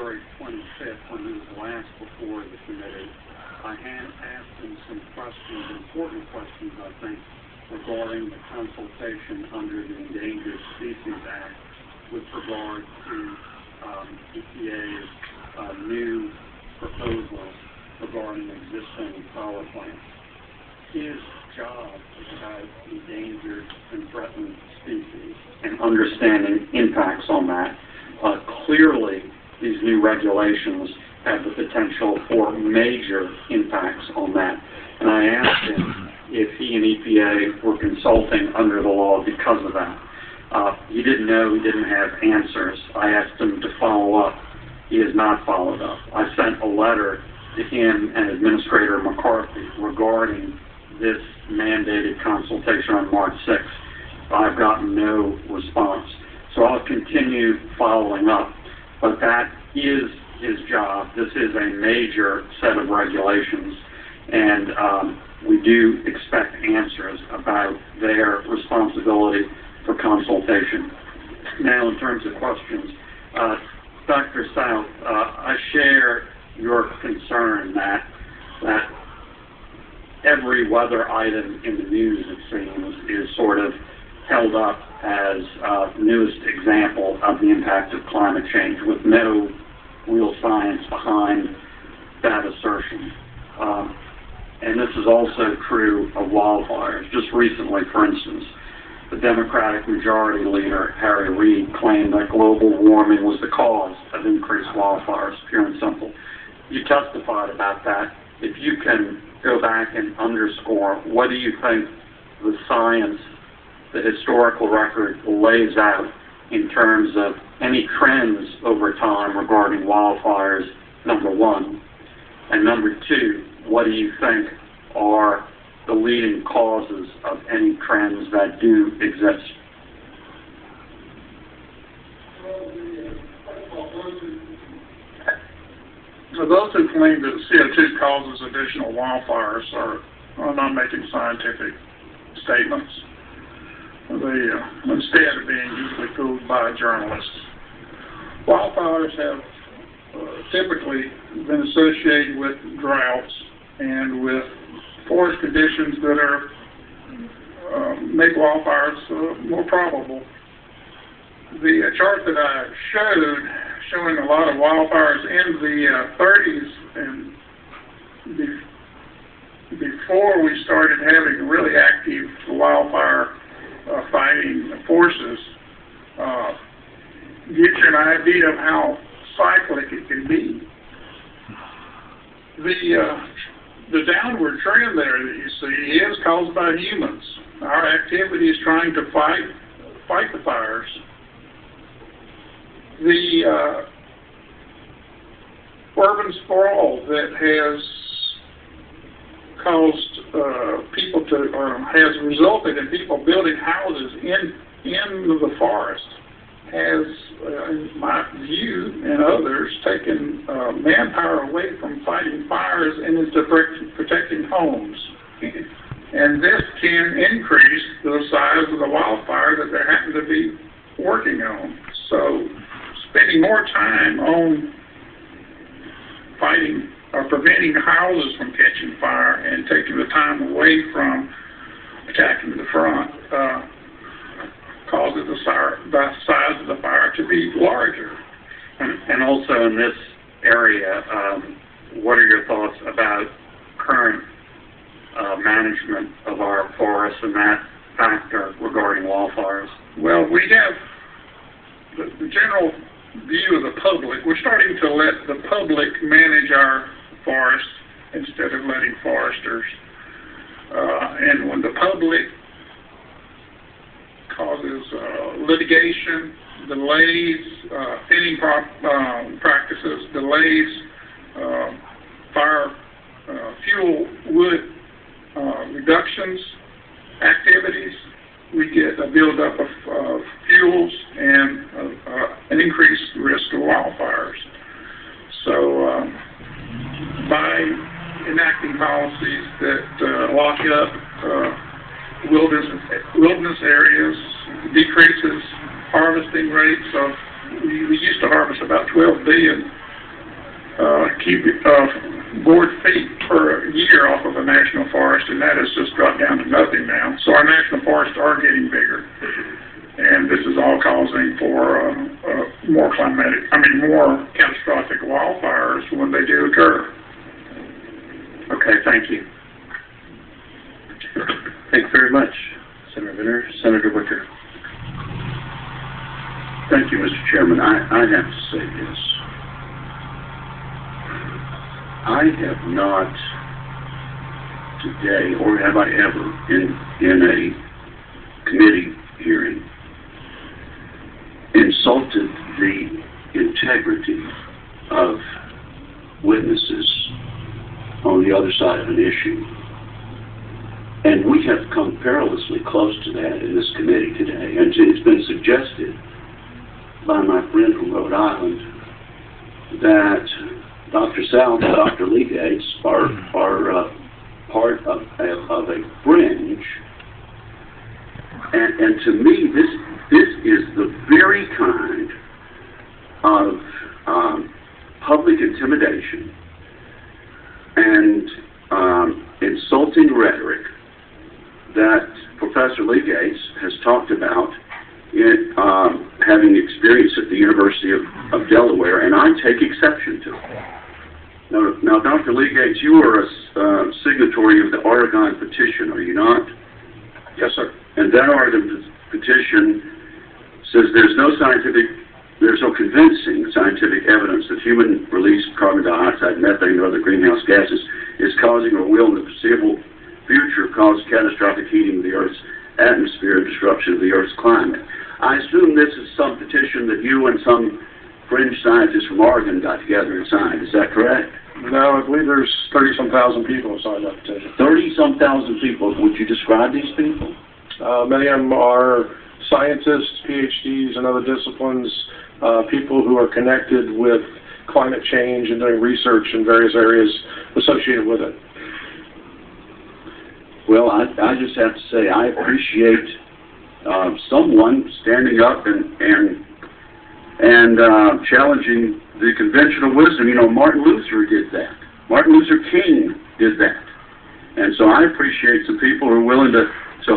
February 25th, when he was last before the committee, I had asked him some questions, important questions, I think, regarding the consultation under the Endangered Species Act with regard to EPA's new proposals regarding existing power plants. His job is about endangered and threatened species and understanding impacts on that. Clearly, these new regulations have the potential for major impacts on that. And I asked him if he and EPA were consulting under the law because of that. He didn't know, he didn't have answers. I asked him to follow up. He has not followed up. I sent a letter to him and Administrator McCarthy regarding this mandated consultation on March 6th. I've gotten no response. So I'll continue following up. But that is his job. This is a major set of regulations, and we do expect answers about their responsibility for consultation. Now, in terms of questions, Dr. South, I share your concern that every weather item in the news, it seems, is sort of held up as the newest example of the impact of climate change with no real science behind that assertion. And this is also true of wildfires. Just recently, for instance, the Democratic Majority Leader, Harry Reid, claimed that global warming was the cause of increased wildfires, pure and simple. You testified about that. If you can go back and underscore, what do you think the science, the historical record lays out in terms of any trends over time regarding wildfires, number one? And number two, what do you think are the leading causes of any trends that do exist? Those who claim that CO2 causes additional wildfires are not making scientific statements. They instead are being usually fooled by journalists. Wildfires have typically been associated with droughts and with forest conditions that make wildfires more probable. The chart that I showed, showing a lot of wildfires in the 30s and before we started having really active wildfire fighting forces, gives you an idea of how cyclic it can be. The downward trend there that you see is caused by humans. Our activity is trying to fight the fires. The urban sprawl that has caused people to, or has resulted in people building houses in the forest has, in my view and others, taken manpower away from fighting fires and into protecting homes. And this can increase the size of the wildfire that they happen to be working on. So spending more time on fighting or preventing houses from catching fire and taking the time away from attacking the front causes the size of the fire to be larger. And also in this area, what are your thoughts about current management of our forests and that factor regarding wildfires? Well, we have the general view of the public. We're starting to let the public manage our forests instead of letting foresters. And when the public causes litigation, delays, thinning practices, delays, fire, fuel, wood reductions activities, we get a buildup of fuels and an increased risk of wildfires. So by enacting policies that lock up wilderness areas, decreases harvesting rates of, we used to harvest about 12 billion cubic board feet per year off of a national forest, and that has just dropped down to nothing now. So our national forests are getting bigger, and this is all causing for more catastrophic wildfires when they do occur. Okay, thank you. Thank you very much, Senator Venner. Senator Wicker. Thank you, Mr. Chairman. I have to say this. I have not today, or have I ever, in a committee hearing, insulted the integrity of witnesses on the other side of an issue. And we have come perilously close to that in this committee today. And it's been suggested by my friend from Rhode Island that Dr. South and Dr. Lee Gates are part of a fringe. And to me, this is the very kind of public intimidation and insulting rhetoric that Professor Lee Gates has talked about in having experience at the University of Delaware, and I take exception to it. Now, Dr. Lee Gates, you are a signatory of the Oregon petition, are you not? Yes, sir. And that Oregon petition says there's no convincing scientific evidence that human release of carbon dioxide, methane, or other greenhouse gases is causing or will in the foreseeable future cause catastrophic heating of the Earth's atmosphere and disruption of the Earth's climate. I assume this is some petition that you and some fringe scientists from Oregon got together and signed. Is that correct? No, I believe there's 30-some thousand people who signed that petition. 30-some thousand people. Would you describe these people? Many of them are scientists, PhDs, and other disciplines, people who are connected with climate change and doing research in various areas associated with it. Well, I just have to say I appreciate someone standing up and challenging the conventional wisdom. You know, Martin Luther did that. Martin Luther King did that. And so I appreciate some people who are willing to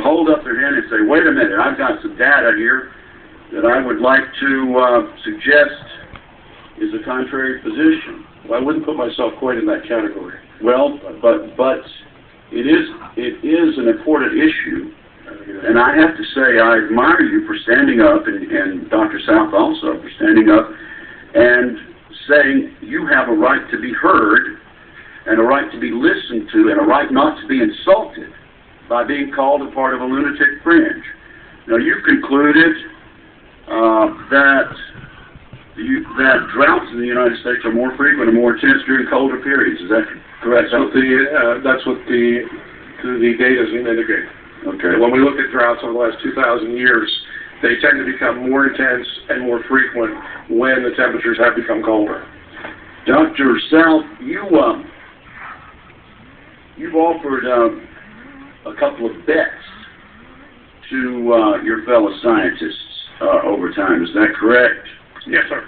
hold up their hand and say, wait a minute, I've got some data here that I would like to suggest is a contrary position. Well, I wouldn't put myself quite in that category. Well, but it is an important issue. And I have to say, I admire you for standing up, and Dr. South also for standing up and saying you have a right to be heard and a right to be listened to and a right not to be insulted by being called a part of a lunatic fringe. Now, you've concluded that droughts in the United States are more frequent and more intense during colder periods. Is that correct? That's what the data indicate. Okay. When we look at droughts over the last 2,000 years, they tend to become more intense and more frequent when the temperatures have become colder. Dr. South, you've offered a couple of bets to your fellow scientists over time. Is that correct? Yes, sir.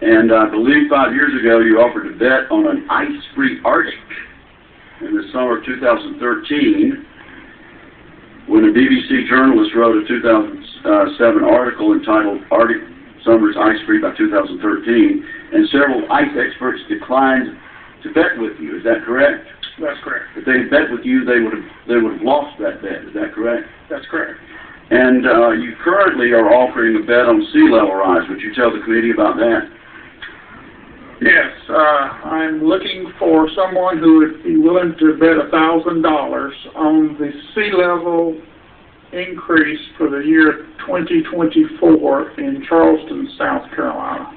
And I believe 5 years ago you offered a bet on an ice-free Arctic in the summer of 2013, when a BBC journalist wrote a 2007 article entitled Arctic Summers Ice-Free by 2013, and several ice experts declined to bet with you. Is that correct? That's correct. If they had bet with you, they would have lost that bet. Is that correct? That's correct. And you currently are offering a bet on sea level rise. Would you tell the committee about that? Yes, I'm looking for someone who would be willing to bet $1,000 on the sea level increase for the year 2024 in Charleston, South Carolina.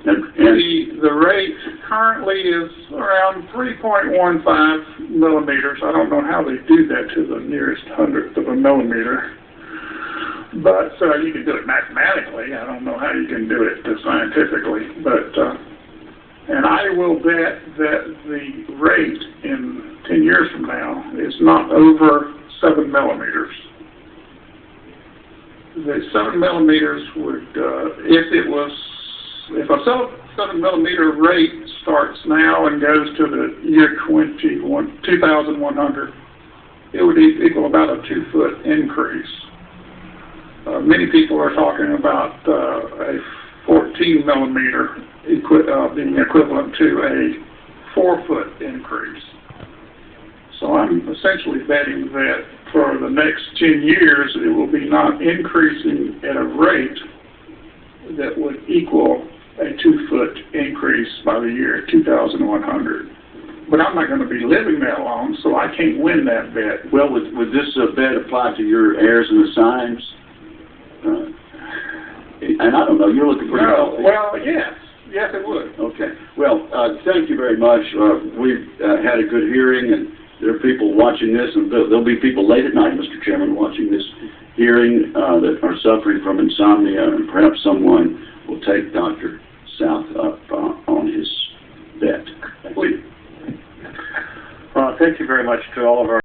The rate currently is around 3.15 millimeters. I don't know how they do that to the nearest hundredth of a millimeter. But you can do it mathematically. I don't know how you can do it scientifically. But and I will bet that the rate in 10 years from now is not over 7 millimeters. The 7 millimeters would, if a millimeter rate starts now and goes to the year 2100. It would equal about a 2-foot increase. Many people are talking about a 14 millimeter being equivalent to a 4-foot increase. So I'm essentially betting that for the next 10 years, it will be not increasing at a rate that would equal a 2-foot increase by the year 2100. But I'm not going to be living that long, so I can't win that bet. Well, would this bet apply to your heirs and assigns? And I don't know, you're looking pretty healthy. Well, yes. Yes, it would. Okay. Well, thank you very much. We've had a good hearing, and there are people watching this, and there'll be people late at night, Mr. Chairman, watching this hearing that are suffering from insomnia, and perhaps someone will take Dr. South up on his bet. Thank you very much to all of our